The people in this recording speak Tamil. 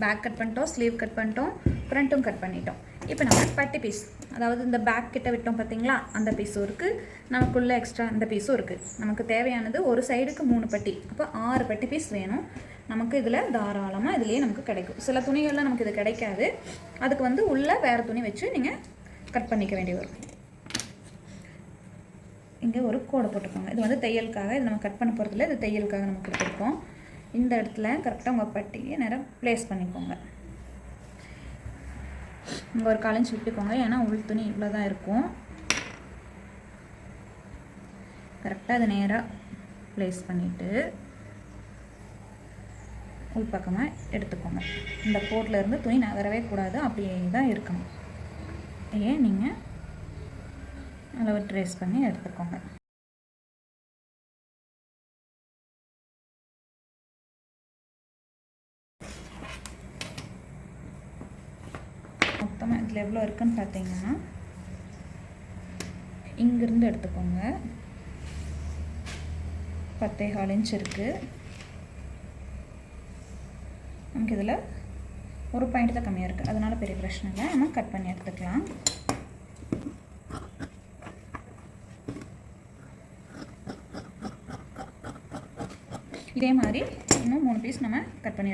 பேக் கட் பண்ணிட்டோம், ஸ்லீவ் கட் பண்ணிட்டோம், ஃப்ரண்ட்டும் கட் பண்ணிட்டோம். இப்போ நம்ம பட்டி பீஸ், அதாவது இந்த பேக் கிட்ட விட்டோம் பார்த்தீங்களா, அந்த பீஸும் இருக்குது, நமக்குள்ளே எக்ஸ்ட்ரா அந்த பீஸும் இருக்குது. நமக்கு தேவையானது ஒரு சைடுக்கு 3 பட்டி, அப்போ 6 பட்டி பீஸ் வேணும் நமக்கு. இதில் தாராளமாக இதுலேயே நமக்கு கிடைக்கும். சில துணிகள்லாம் நமக்கு இது கிடைக்காது, அதுக்கு வந்து உள்ளே வேறு துணி வச்சு நீங்கள் கட் பண்ணிக்க வேண்டி வரும். இங்கே ஒரு கோடை போட்டுக்கோங்க. இது வந்து தையலுக்காக, இது நம்ம கட் பண்ண போகிறதில்ல, இது தையலுக்காக நம்ம கொடுத்துருக்கோம். இந்த இடத்துல கரெக்டாக உங்கள் பட்டியை நேரம் ப்ளேஸ் பண்ணிக்கோங்க. இங்கே ஒரு 1/4 இன்ச் விட்டுக்கோங்க, ஏன்னா உள் துணி இவ்வளோ தான் இருக்கும். கரெக்டாக அதை நேராக ப்ளேஸ் பண்ணிவிட்டு உள் பக்கமாக எடுத்துக்கோங்க. இந்த கோட்டில் இருந்து துணி நகரவே கூடாது, அப்படியே தான் இருக்கணும். ஏன் நீங்கள் அளவு ட்ரேஸ் பண்ணி எடுத்துக்கோங்க. மொத்தமாக இதில் எவ்வளோ இருக்குன்னு பார்த்தீங்கன்னா, இங்கிருந்து எடுத்துக்கோங்க. 10.25 இன்ச் இருக்குது. நமக்கு இதில் ஒரு பாயிண்ட் தான் கம்மியாக இருக்குது, அதனால் பெரிய பிரச்சனை இல்லை, நம்ம கட் பண்ணி எடுத்துக்கலாம். இதே மாதிரி இன்னும் 3 பீஸ் நம்ம கட் பண்ணி